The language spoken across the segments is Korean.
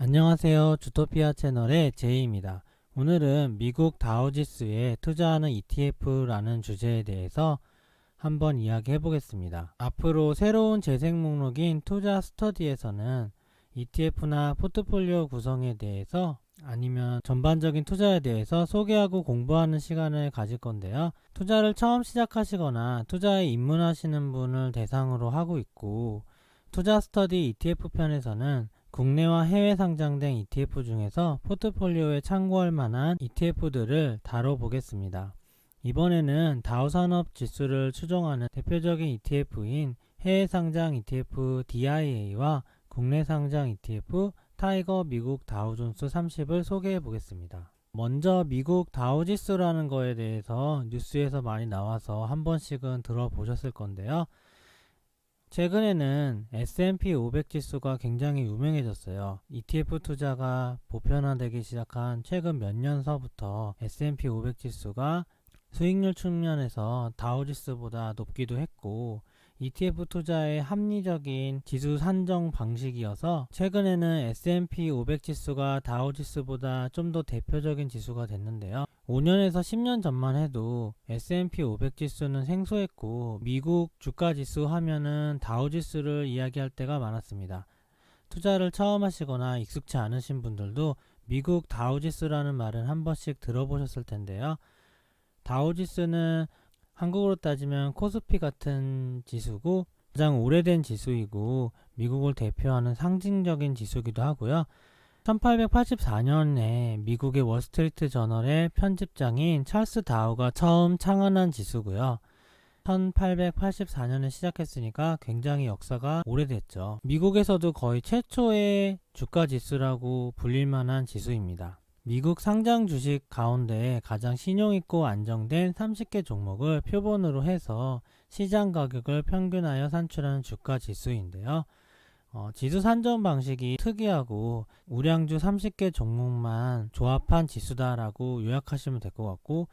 안녕하세요. 주토피아 채널의 제이입니다. 오늘은 미국 다우지수에 투자하는 ETF라는 주제에 대해서 한번 이야기해 보겠습니다. 앞으로 새로운 재생 목록인 투자 스터디에서는 ETF나 포트폴리오 구성에 대해서 아니면 전반적인 투자에 대해서 소개하고 공부하는 시간을 가질 건데요. 투자를 처음 시작하시거나 투자에 입문하시는 분을 대상으로 하고 있고, 투자 스터디 ETF 편에서는 국내와 해외 상장된 ETF 중에서 포트폴리오에 참고할 만한 ETF들을 다뤄보겠습니다. 이번에는 다우산업 지수를 추종하는 대표적인 ETF인 해외 상장 ETF DIA와 국내 상장 ETF 타이거 미국 다우존스 30을 소개해 보겠습니다. 먼저 미국 다우지수라는 거에 대해서 뉴스에서 많이 나와서 한 번씩은 들어보셨을 건데요. 최근에는 S&P 500 지수가 굉장히 유명해졌어요. ETF 투자가 보편화되기 시작한 최근 몇 년서부터 S&P 500 지수가 수익률 측면에서 다우지수보다 높기도 했고, ETF 투자의 합리적인 지수 산정 방식이어서 최근에는 S&P 500 지수가 다우지수보다 좀 더 대표적인 지수가 됐는데요. 5년에서 10년 전만 해도 S&P 500 지수는 생소했고, 미국 주가 지수 하면은 다우지수를 이야기할 때가 많았습니다. 투자를 처음 하시거나 익숙치 않으신 분들도 미국 다우지수라는 말은 한 번씩 들어보셨을 텐데요. 다우지수는 한국으로 따지면 코스피 같은 지수고, 가장 오래된 지수이고 미국을 대표하는 상징적인 지수이기도 하고요. 1884년에 미국의 월스트리트 저널의 편집장인 찰스 다우가 처음 창안한 지수고요. 1884년에 시작했으니까 굉장히 역사가 오래됐죠. 미국에서도 거의 최초의 주가 지수라고 불릴 만한 지수입니다. 미국 상장 주식 가운데 가장 신용있고 안정된 30개 종목을 표본으로 해서 시장 가격을 평균하여 산출하는 주가 지수인데요. 지수 산정 방식이 특이하고 우량주 30개 종목만 조합한 지수다라고 요약하시면 될 것 같고,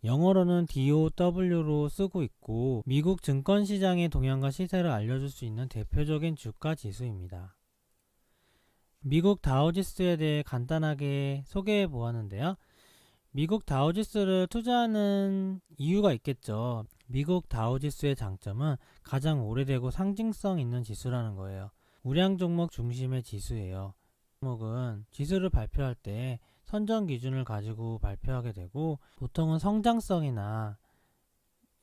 영어로는 DOW로 쓰고 있고 미국 증권시장의 동향과 시세를 알려줄 수 있는 대표적인 주가 지수입니다. 미국 다우지수에 대해 간단하게 소개해 보았는데요. 미국 다우지수를 투자하는 이유가 있겠죠. 미국 다우지수의 장점은 가장 오래되고 상징성 있는 지수라는 거예요. 우량 종목 중심의 지수예요. 종목은 지수를 발표할 때 선정 기준을 가지고 발표하게 되고, 보통은 성장성이나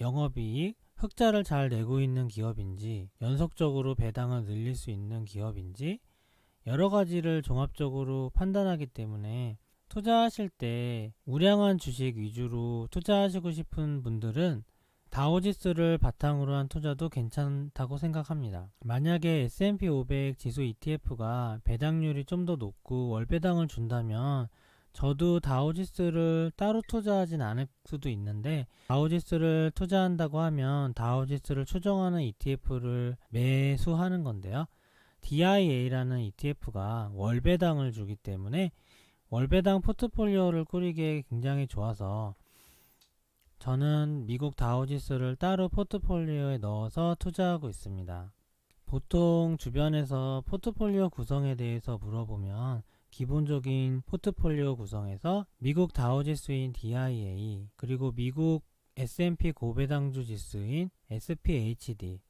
영업이익, 흑자를 잘 내고 있는 기업인지, 연속적으로 배당을 늘릴 수 있는 기업인지, 여러 가지를 종합적으로 판단하기 때문에 투자하실 때 우량한 주식 위주로 투자하시고 싶은 분들은 다우지수를 바탕으로 한 투자도 괜찮다고 생각합니다. 만약에 S&P 500 지수 ETF가 배당률이 좀 더 높고 월배당을 준다면 저도 다우지수를 따로 투자하진 않을 수도 있는데, 다우지수를 투자한다고 하면 다우지수를 추종하는 ETF를 매수하는 건데요. DIA라는 ETF가 월배당을 주기 때문에 월배당 포트폴리오를 꾸리기에 굉장히 좋아서 저는 미국 다우지수를 따로 포트폴리오에 넣어서 투자하고 있습니다. 보통 주변에서 포트폴리오 구성에 대해서 물어보면 기본적인 포트폴리오 구성에서 미국 다우지수인 DIA, 그리고 미국 S&P 고배당주 지수인 SPHD,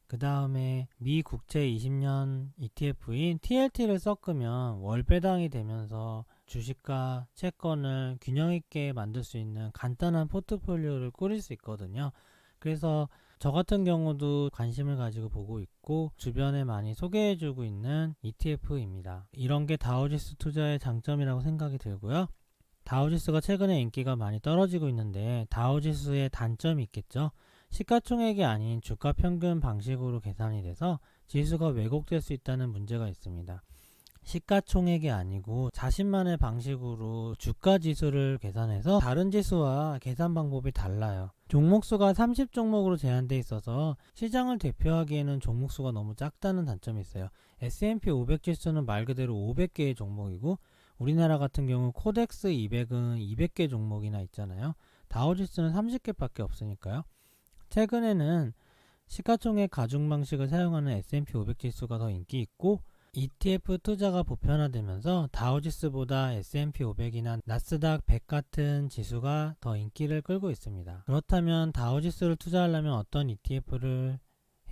그 다음에 미 국채 20년 ETF인 TLT를 섞으면 월배당이 되면서 주식과 채권을 균형 있게 만들 수 있는 간단한 포트폴리오를 꾸릴 수 있거든요. 그래서 저 같은 경우도 관심을 가지고 보고 있고 주변에 많이 소개해주고 있는 ETF입니다. 이런 게 다우지수 투자의 장점이라고 생각이 들고요. 다우지수가 최근에 인기가 많이 떨어지고 있는데 다우지수의 단점이 있겠죠. 시가총액이 아닌 주가평균 방식으로 계산이 돼서 지수가 왜곡될 수 있다는 문제가 있습니다. 시가총액이 아니고 자신만의 방식으로 주가지수를 계산해서 다른 지수와 계산 방법이 달라요. 종목수가 30종목으로 제한되어 있어서 시장을 대표하기에는 종목수가 너무 작다는 단점이 있어요. S&P 500 지수는 말 그대로 500개의 종목이고, 우리나라 같은 경우 코덱스 200은 200개 종목이나 있잖아요. 다우지수는 30개밖에 없으니까요. 최근에는 시가총액 가중 방식을 사용하는 S&P 500 지수가 더 인기 있고, ETF 투자가 보편화되면서 다우지수보다 S&P 500이나 나스닥 100 같은 지수가 더 인기를 끌고 있습니다. 그렇다면 다우지수를 투자하려면 어떤 ETF를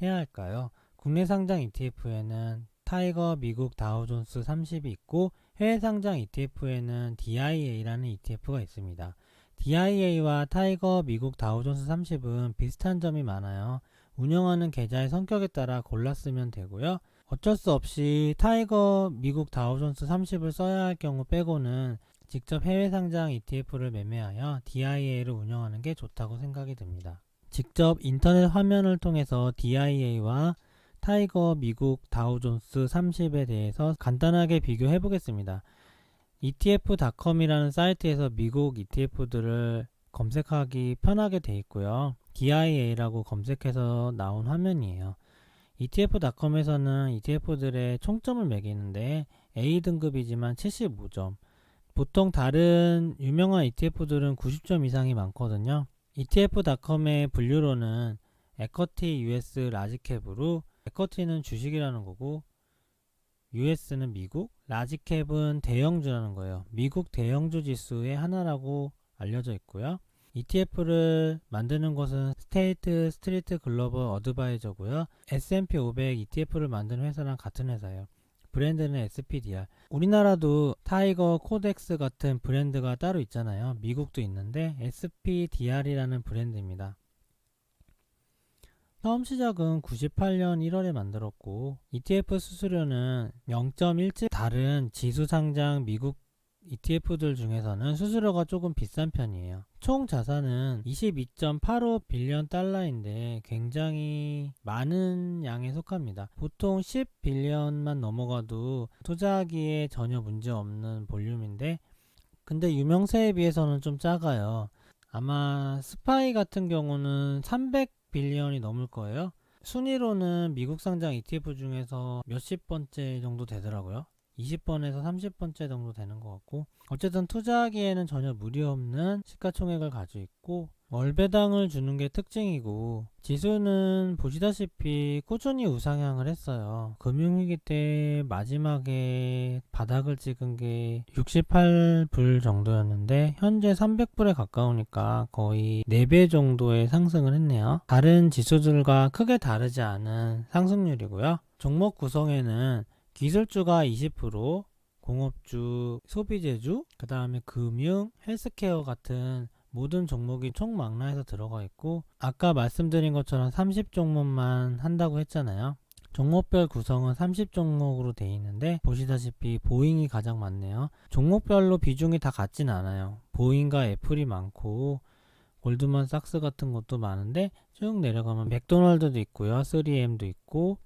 해야 할까요? 국내 상장 ETF에는 타이거 미국 다우존스 30이 있고 해외 상장 ETF에는 DIA라는 ETF가 있습니다. DIA와 타이거 미국 다우존스 30은 비슷한 점이 많아요. 운영하는 계좌의 성격에 따라 골라 쓰면 되고요. 어쩔 수 없이 타이거 미국 다우존스 30을 써야 할 경우 빼고는 직접 해외 상장 ETF를 매매하여 DIA를 운영하는 게 좋다고 생각이 듭니다. 직접 인터넷 화면을 통해서 DIA와 타이거 미국 다우존스 30에 대해서 간단하게 비교해 보겠습니다. ETF.com이라는 사이트에서 미국 ETF들을 검색하기 편하게 되어 있고요. DIA라고 검색해서 나온 화면이에요. ETF.com에서는 ETF들의 총점을 매기는데 A등급이지만 75점. 보통 다른 유명한 ETF들은 90점 이상이 많거든요. ETF.com의 분류로는 에쿼티 US 라지캡으로, 에쿼티는 주식이라는 거고 US는 미국, 라지캡은 대형주라는 거예요. 미국 대형주 지수의 하나라고 알려져 있고요. ETF를 만드는 것은 스테이트 스트리트 글로벌 어드바이저고요. S&P 500 ETF를 만드는 회사랑 같은 회사예요. 브랜드는 SPDR. 우리나라도 타이거 코덱스 같은 브랜드가 따로 있잖아요. 미국도 있는데 SPDR이라는 브랜드입니다. 처음 시작은 98년 1월에 만들었고 ETF 수수료는 0.17, 다른 지수 상장 미국 ETF들 중에서는 수수료가 조금 비싼 편이에요. 총 자산은 22.85 빌리언 달러인데 굉장히 많은 양에 속합니다. 보통 10 빌리언만 넘어가도 투자하기에 전혀 문제 없는 볼륨인데, 근데 유명세에 비해서는 좀 작아요. 아마 스파이 같은 경우는 300 빌리언이 넘을 거예요. 순위로는 미국 상장 ETF 중에서 몇십 번째 정도 되더라고요. 20번에서 30번째 정도 되는 것 같고, 어쨌든 투자하기에는 전혀 무리 없는 시가총액을 가지고 있고 월배당을 주는 게 특징이고, 지수는 보시다시피 꾸준히 우상향을 했어요. 금융위기 때 마지막에 바닥을 찍은 게 68불 정도였는데 현재 300불에 가까우니까 거의 4배 정도의 상승을 했네요. 다른 지수들과 크게 다르지 않은 상승률이고요. 종목 구성에는 기술주가 20%, 공업주, 소비재주, 그 다음에 금융, 헬스케어 같은 모든 종목이 총망라해서 들어가 있고, 아까 말씀드린 것처럼 30종목만 한다고 했잖아요. 종목별 구성은 30종목으로 되어 있는데 보시다시피 보잉이 가장 많네요. 종목별로 비중이 다 같진 않아요. 보잉과 애플이 많고 골드만삭스 같은 것도 많은데, 쭉 내려가면 맥도날드도 있고요, 3M도 있고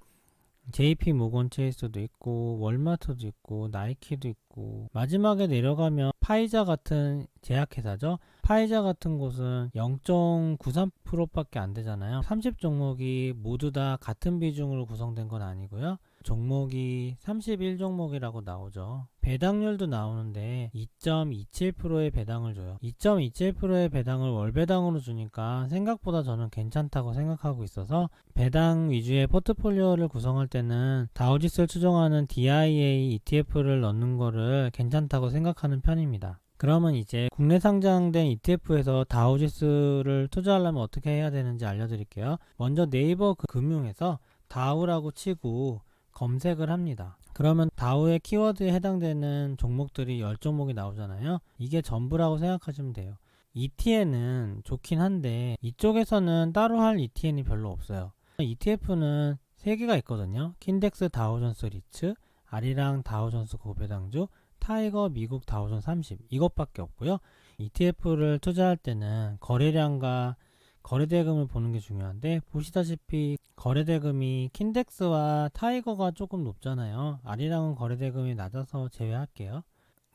JP 모건 체이스도 있고 월마트도 있고 나이키도 있고, 마지막에 내려가면 파이자 같은 제약회사죠. 파이자 같은 곳은 0.93%밖에 안 되잖아요. 30종목이 모두 다 같은 비중으로 구성된 건 아니고요. 종목이 31종목이라고 나오죠. 배당률도 나오는데 2.27%의 배당을 줘요. 2.27%의 배당을 월배당으로 주니까 생각보다 저는 괜찮다고 생각하고 있어서, 배당 위주의 포트폴리오를 구성할 때는 다우지수를 추종하는 DIA ETF를 넣는 거를 괜찮다고 생각하는 편입니다. 그러면 이제 국내 상장된 ETF에서 다우지수를 투자하려면 어떻게 해야 되는지 알려드릴게요. 먼저 네이버 금융에서 다우라고 치고 검색을 합니다. 그러면 다우의 키워드에 해당되는 종목들이 10종목이 나오잖아요. 이게 전부라고 생각하시면 돼요. ETN은 좋긴 한데 이쪽에서는 따로 할 ETN이 별로 없어요. ETF는 3개가 있거든요. 킨덱스 다우존스 리츠, 아리랑 다우존스 고배당주, 타이거 미국 다우존스 30, 이것밖에 없고요. ETF를 투자할 때는 거래량과 거래대금을 보는 게 중요한데, 보시다시피 거래대금이 킨덱스와 타이거가 조금 높잖아요. 아리랑은 거래대금이 낮아서 제외할게요.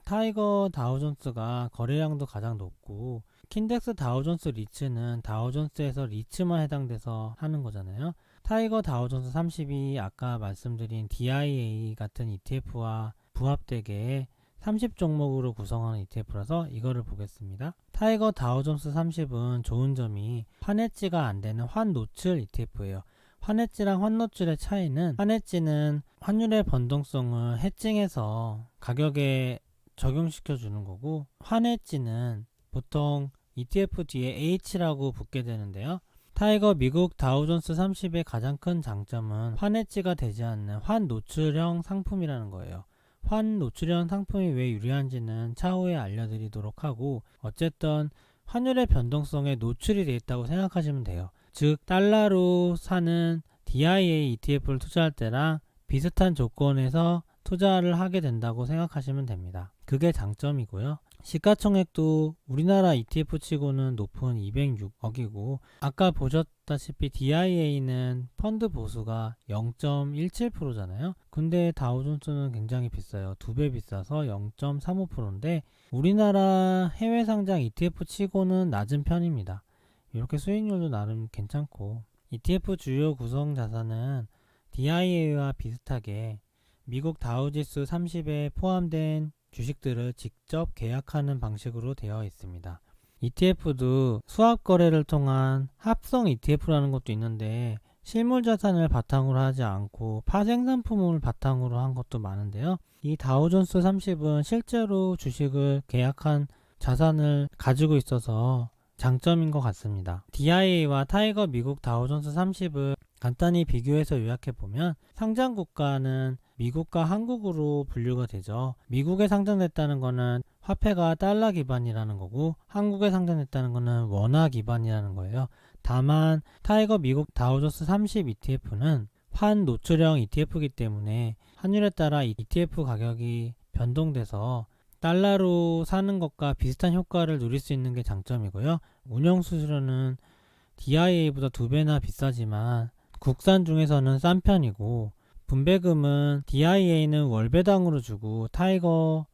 타이거 다우존스가 거래량도 가장 높고, 킨덱스 다우존스 리츠는 다우존스에서 리츠만 해당돼서 하는 거잖아요. 타이거 다우존스 30이 아까 말씀드린 DIA 같은 ETF와 부합되게 30종목으로 구성하는 ETF라서 이거를 보겠습니다. 타이거 다우존스 30은 좋은 점이 환해지가 안되는 환노출 ETF예요. 환해지랑 환노출의 차이는, 환해지는 환율의 변동성을 해칭해서 가격에 적용시켜 주는 거고, 환해지는 보통 ETF 뒤에 H라고 붙게 되는데요. 타이거 미국 다우존스 30의 가장 큰 장점은 환해지가 되지 않는 환노출형 상품이라는 거예요. 환노출형 상품이 왜 유리한지는 차후에 알려드리도록 하고, 어쨌든 환율의 변동성에 노출이 되어 있다고 생각하시면 돼요. 즉 달러로 사는 DIA ETF를 투자할 때랑 비슷한 조건에서 투자를 하게 된다고 생각하시면 됩니다. 그게 장점이고요. 시가총액도 우리나라 ETF 치고는 높은 206억이고, 아까 보셨다시피 DIA는 펀드 보수가 0.17%잖아요. 근데 다우존스는 굉장히 비싸요. 2배 비싸서 0.35%인데 우리나라 해외 상장 ETF 치고는 낮은 편입니다. 이렇게 수익률도 나름 괜찮고, ETF 주요 구성 자산은 DIA와 비슷하게 미국 다우지수 30에 포함된 주식들을 직접 계약하는 방식으로 되어 있습니다. ETF도 수합 거래를 통한 합성 ETF라는 것도 있는데, 실물 자산을 바탕으로 하지 않고 파생 상품을 바탕으로 한 것도 많은데요. 이 다우존스 30은 실제로 주식을 계약한 자산을 가지고 있어서 장점인 것 같습니다. DIA와 타이거 미국 다우존스 30을 간단히 비교해서 요약해보면, 상장 국가는 미국과 한국으로 분류가 되죠. 미국에 상장됐다는 거는 화폐가 달러 기반이라는 거고, 한국에 상장됐다는 거는 원화 기반이라는 거예요. 다만 타이거 미국 다우존스 30 ETF는 환 노출형 ETF이기 때문에 환율에 따라 ETF 가격이 변동돼서 달러로 사는 것과 비슷한 효과를 누릴 수 있는 게 장점이고요. 운영 수수료는 DIA보다 2배나 비싸지만 국산 중에서는 싼 편이고, 분배금은 DIA는 월배당으로 주고 타이거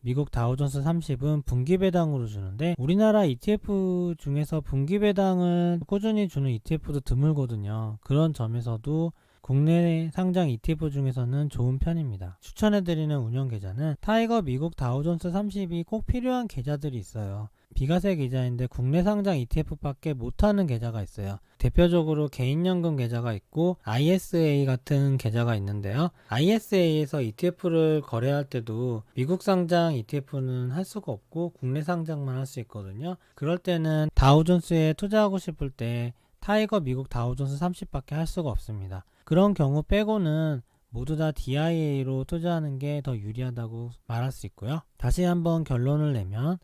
미국 다우존스 30은 분기배당으로 주는데, 우리나라 ETF 중에서 분기배당을 꾸준히 주는 ETF도 드물거든요. 그런 점에서도 국내 상장 ETF 중에서는 좋은 편입니다. 추천해드리는 운영 계좌는 타이거 미국 다우존스 30이 꼭 필요한 계좌들이 있어요. 비과세 계좌인데 국내 상장 ETF밖에 못하는 계좌가 있어요. 대표적으로 개인연금 계좌가 있고 ISA 같은 계좌가 있는데요. ISA에서 ETF를 거래할 때도 미국 상장 ETF는 할 수가 없고 국내 상장만 할 수 있거든요. 그럴 때는 다우존스에 투자하고 싶을 때 타이거 미국 다우존스 30밖에 할 수가 없습니다. 그런 경우 빼고는 모두 다 DIA로 투자하는 게 더 유리하다고 말할 수 있고요. 다시 한번 결론을 내면,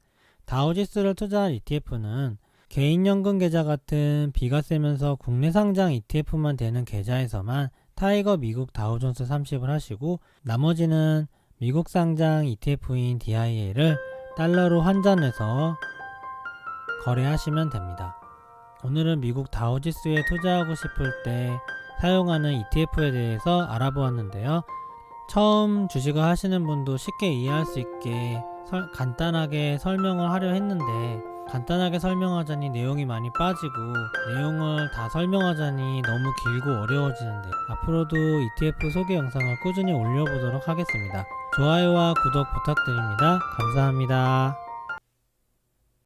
다우지수를 투자할 ETF는 개인연금 계좌 같은 비과세면서 국내 상장 ETF만 되는 계좌에서만 타이거 미국 다우존스 30을 하시고, 나머지는 미국 상장 ETF인 DIA를 달러로 환전해서 거래하시면 됩니다. 오늘은 미국 다우지수에 투자하고 싶을 때 사용하는 ETF에 대해서 알아보았는데요. 처음 주식을 하시는 분도 쉽게 이해할 수 있게 간단하게 설명을 하려 했는데, 간단하게 설명하자니 내용이 많이 빠지고, 내용을 다 설명하자니 너무 길고 어려워지는데, 앞으로도 ETF 소개 영상을 꾸준히 올려보도록 하겠습니다. 좋아요와 구독 부탁드립니다. 감사합니다.